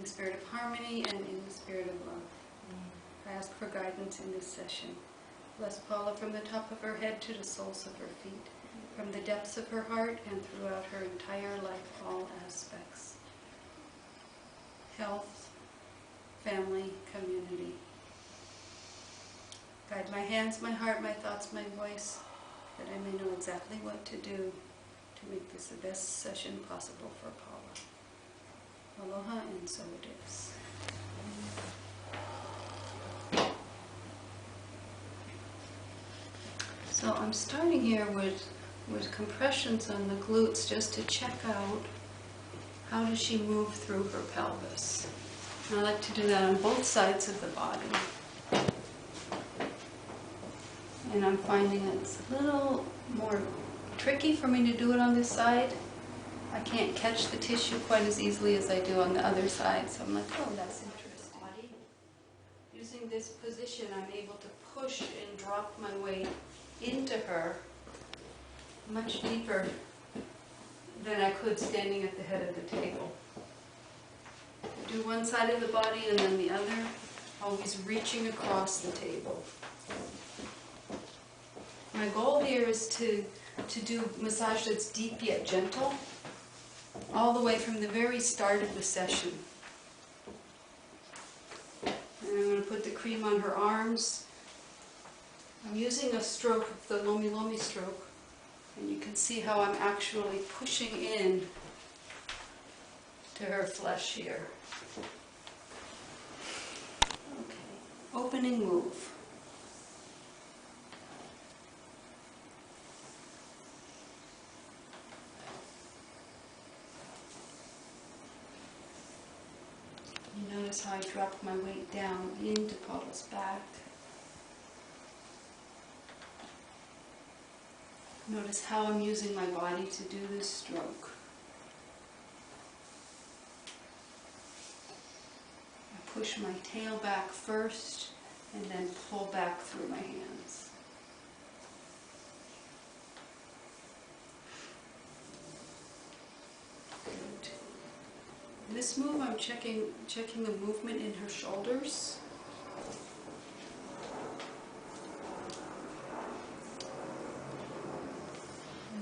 the spirit of harmony and in the spirit of love. I ask for guidance in this session. Bless Paula from the top of her head to the soles of her feet, from the depths of her heart and throughout her entire life, all aspects. Health, family, community. Guide my hands, my heart, my thoughts, my voice, that I may know exactly what to do to make this the best session possible for Paula. Aloha, and so it is. So I'm starting here with compressions on the glutes just to check out how does she move through her pelvis. And I like to do that on both sides of the body. And I'm finding it's a little more tricky for me to do it on this side. I can't catch the tissue quite as easily as I do on the other side, so I'm like, oh, that's interesting. Using this position, I'm able to push and drop my weight into her much deeper than I could standing at the head of the table. I do one side of the body and then the other, always reaching across the table. My goal here is to do massage that's deep yet gentle, all the way from the very start of the session. And I'm going to put the cream on her arms. I'm using a stroke of the Lomi Lomi stroke, and you can see how I'm actually pushing in to her flesh here. Okay, opening move. You notice how I drop my weight down into Paula's back. Notice how I'm using my body to do this stroke. I push my tail back first and then pull back through my hands. Good. In this move, I'm checking the movement in her shoulders.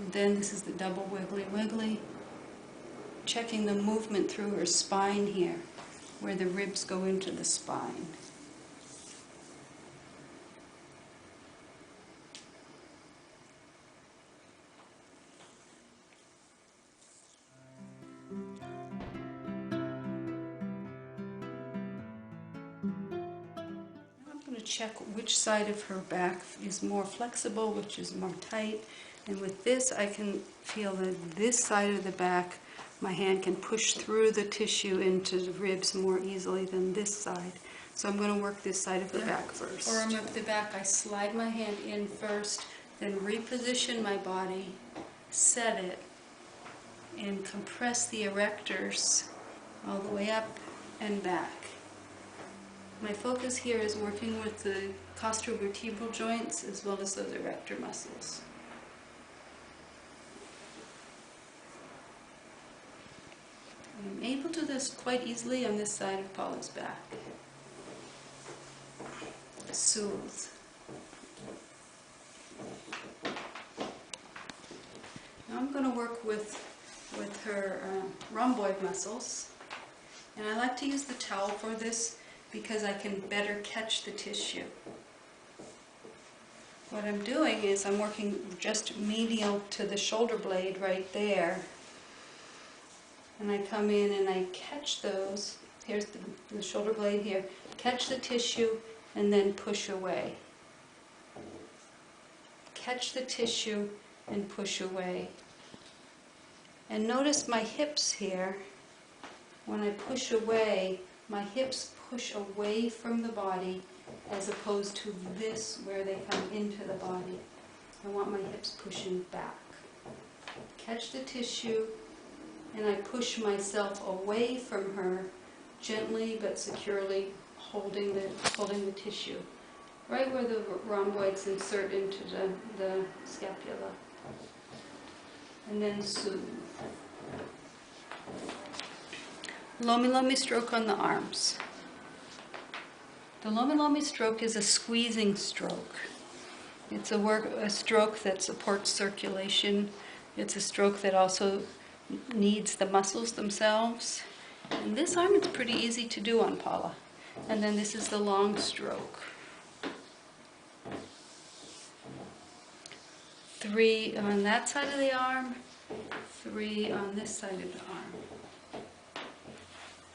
And then this is the double wiggly wiggly. Checking the movement through her spine here, where the ribs go into the spine. Check which side of her back is more flexible, which is more tight. And with this, I can feel that this side of the back, my hand can push through the tissue into the ribs more easily than this side. So I'm going to work this side of the back first. For arm of the back, I slide my hand in first, then reposition my body, set it, and compress the erectors all the way up and back. My focus here is working with the costovertebral joints as well as those erector muscles. I'm able to do this quite easily on this side of Paula's back. Soothe. Now I'm going to work with her rhomboid muscles, and I like to use the towel for this because I can better catch the tissue. What I'm doing is I'm working just medial to the shoulder blade right there. And I come in and I catch those. Here's the shoulder blade here. Catch the tissue and then push away. Catch the tissue and push away. And notice my hips here. When I push away, my hips push away from the body as opposed to this where they come into the body. I want my hips pushing back. Catch the tissue and I push myself away from her, gently but securely holding the tissue. Right where the rhomboids insert into the scapula. And then soothe. Lomi stroke on the arms. The Lomi stroke is a squeezing stroke. It's a stroke that supports circulation. It's a stroke that also needs the muscles themselves. And this arm, it's pretty easy to do on Paula. And then this is the long stroke. 3 on that side of the arm, 3 on this side of the arm.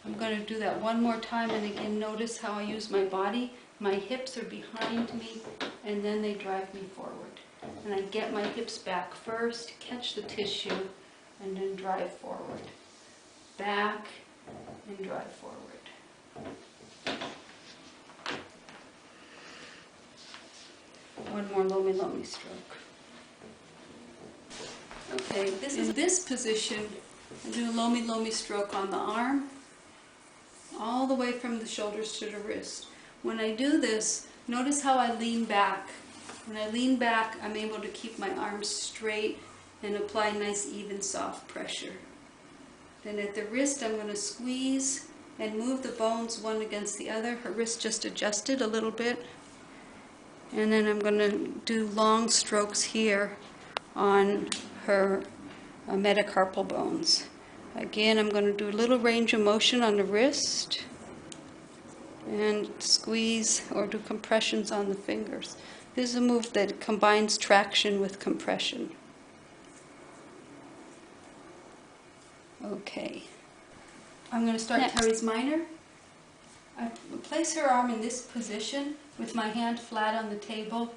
I'm going to do that one more time, and again, notice how I use my body. My hips are behind me, and then they drive me forward. And I get my hips back first, catch the tissue, and then drive forward. Back, and drive forward. One more Lomi stroke. Okay, in this position, I do a Lomi stroke on the arm, all the way from the shoulders to the wrist. When I do this, notice how I lean back. When I lean back, I'm able to keep my arms straight and apply nice, even, soft pressure. Then at the wrist, I'm going to squeeze and move the bones one against the other. Her wrist just adjusted a little bit. And then I'm going to do long strokes here on her metacarpal bones. Again, I'm going to do a little range of motion on the wrist and squeeze or do compressions on the fingers. This is a move that combines traction with compression. Okay. I'm going to start Teres Minor. I place her arm in this position with my hand flat on the table,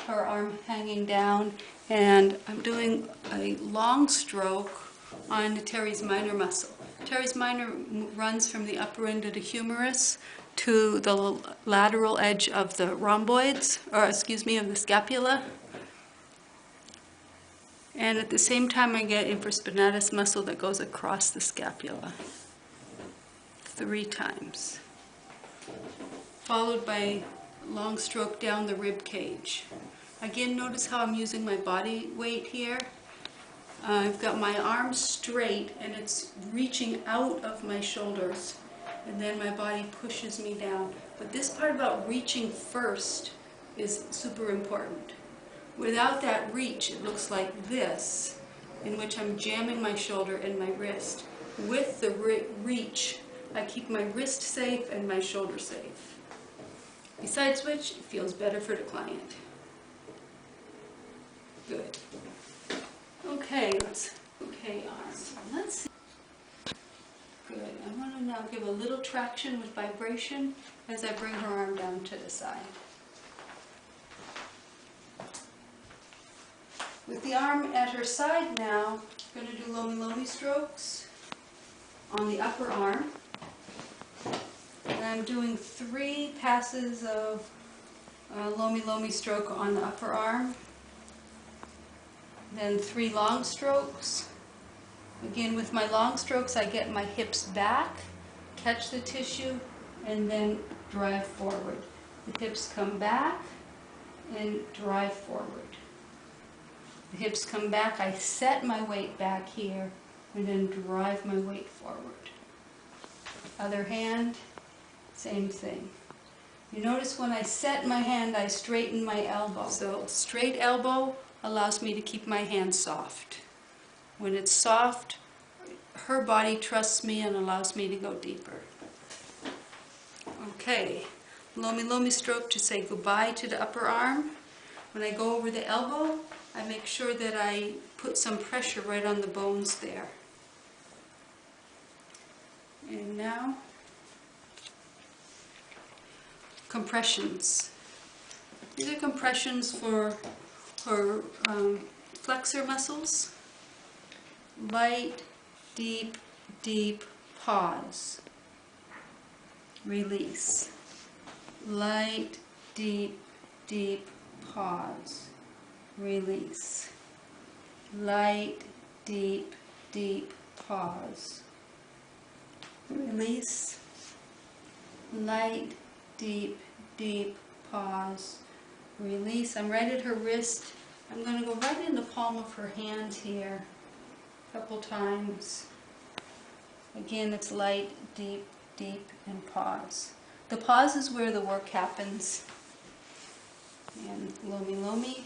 her arm hanging down, and I'm doing a long stroke on the Teres Minor muscle. Teres Minor runs from the upper end of the humerus to the lateral edge of the rhomboids, of the scapula. And at the same time I get infraspinatus muscle that goes across the scapula 3 times. Followed by long stroke down the rib cage. Again, notice how I'm using my body weight here. I've got my arms straight and it's reaching out of my shoulders, and then my body pushes me down. But this part about reaching first is super important. Without that reach, it looks like this, in which I'm jamming my shoulder and my wrist. With the reach, I keep my wrist safe and my shoulder safe. Besides which, it feels better for the client. Good. Okay, arms. Let's see. Good. I want to now give a little traction with vibration as I bring her arm down to the side. With the arm at her side now, I'm going to do Lomi strokes on the upper arm. And I'm doing 3 passes of Lomi stroke on the upper arm. Then 3 long strokes. Again, with my long strokes, I get my hips back, catch the tissue, and then drive forward. The hips come back and drive forward. The hips come back, I set my weight back here, and then drive my weight forward. Other hand, same thing. You notice when I set my hand, I straighten my elbow. So straight elbow allows me to keep my hand soft. When it's soft, her body trusts me and allows me to go deeper. Okay, Lomi stroke to say goodbye to the upper arm. When I go over the elbow, I make sure that I put some pressure right on the bones there. And now, compressions. These are compressions for her flexor muscles. Light, deep, deep pause. Release. Light, deep, deep pause. Release. Light, deep, deep pause. Release. Light, deep, deep pause. Release. I'm right at her wrist. I'm going to go right in the palm of her hand here a couple times. Again, it's light, deep, deep, and pause. The pause is where the work happens. And Lomi Lomi,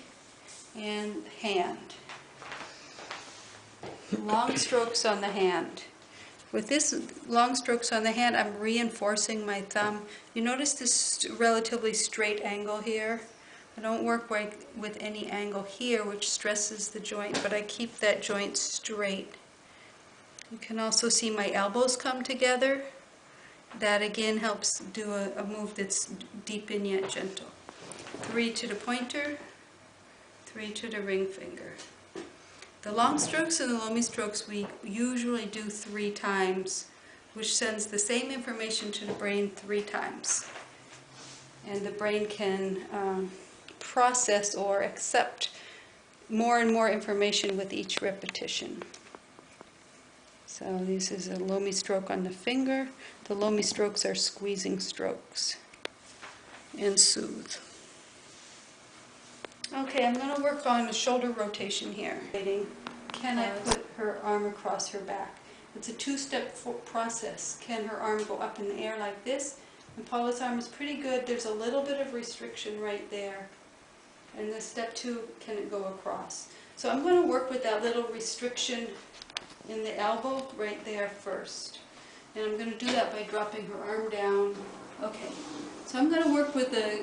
and hand. Long strokes on the hand. With this long strokes on the hand, I'm reinforcing my thumb. You notice this relatively straight angle here? I don't work with any angle here, which stresses the joint, but I keep that joint straight. You can also see my elbows come together. That again helps do a move that's deep and yet gentle. 3 to the pointer, 3 to the ring finger. The long strokes and the Lomi strokes we usually do 3 times, which sends the same information to the brain 3 times. And the brain can process or accept more and more information with each repetition. So this is a Lomi stroke on the finger. The Lomi strokes are squeezing strokes. And soothe. Okay, I'm going to work on a shoulder rotation here. Can I put her arm across her back? It's a 2-step process. Can her arm go up in the air like this? And Paula's arm is pretty good. There's a little bit of restriction right there. And the step 2, can it go across? So I'm going to work with that little restriction in the elbow right there first. And I'm going to do that by dropping her arm down. Okay, so I'm going to work with the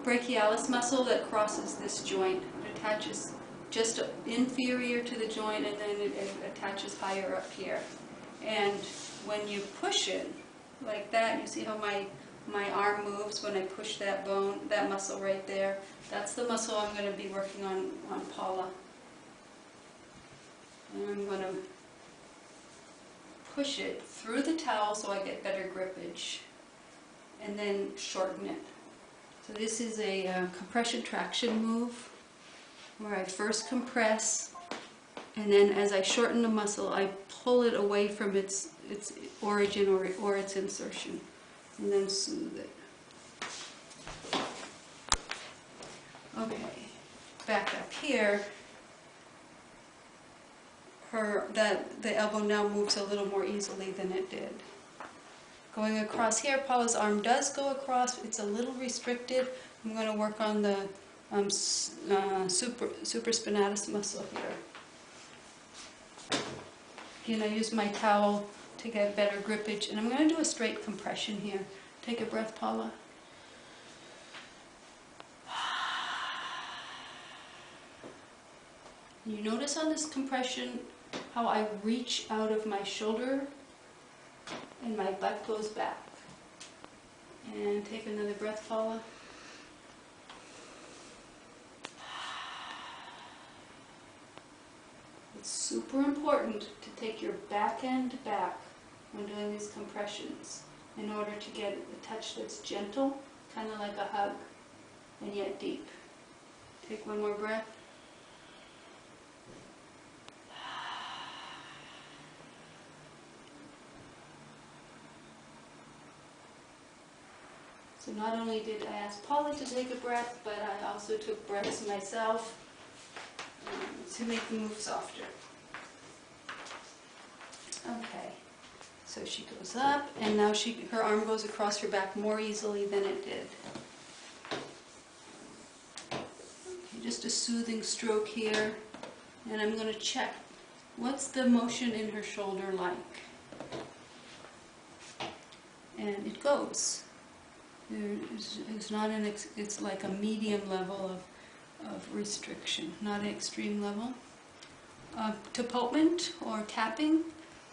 Brachialis muscle that crosses this joint. It attaches just inferior to the joint, and then it attaches higher up here. And when you push it like that, you see how my arm moves when I push that bone, that muscle right there. That's the muscle I'm going to be working on Paula. And I'm going to push it through the towel so I get better grippage, and then shorten it. So this is a compression traction move where I first compress, and then as I shorten the muscle, I pull it away from its origin or its insertion, and then soothe it. Okay, back up here. The elbow now moves a little more easily than it did. Going across here, Paula's arm does go across. It's a little restricted. I'm going to work on the supraspinatus muscle here. Again, I use my towel to get better grippage, and I'm going to do a straight compression here. Take a breath, Paula. You notice on this compression how I reach out of my shoulder and my butt goes back. And take another breath, Paula. It's super important to take your back end back when doing these compressions in order to get a touch that's gentle, kind of like a hug, and yet deep. Take one more breath. So not only did I ask Paula to take a breath, but I also took breaths myself to make the move softer. Okay, so she goes up, and now her arm goes across her back more easily than it did. Okay, just a soothing stroke here, and I'm going to check what's the motion in her shoulder like. And it goes. It's not it's like a medium level of restriction, not an extreme level. Tapotment or tapping,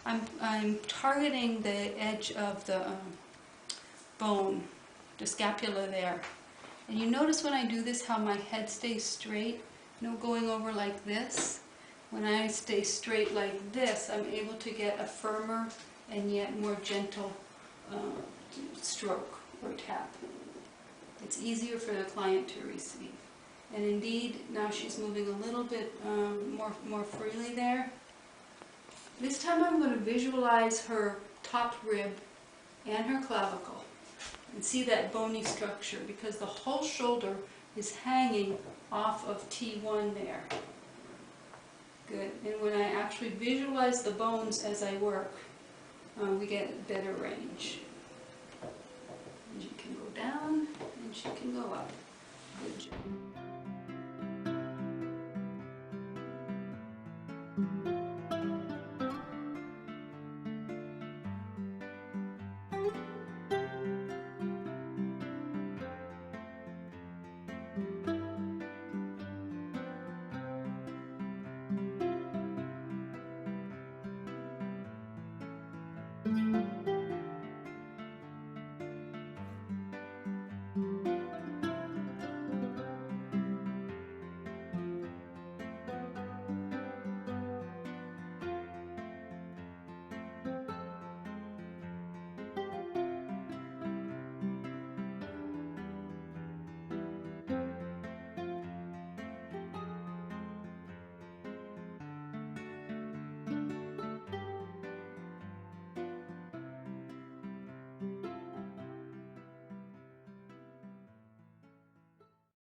I'm targeting the edge of the bone, the scapula there. And you notice when I do this how my head stays straight, going over like this. When I stay straight like this, I'm able to get a firmer and yet more gentle stroke or tap. It's easier for the client to receive. And indeed, now she's moving a little bit more freely there. This time I'm going to visualize her top rib and her clavicle and see that bony structure, because the whole shoulder is hanging off of T1 there. Good. And when I actually visualize the bones as I work, we get better range. And she can go down and she can go up. Good job.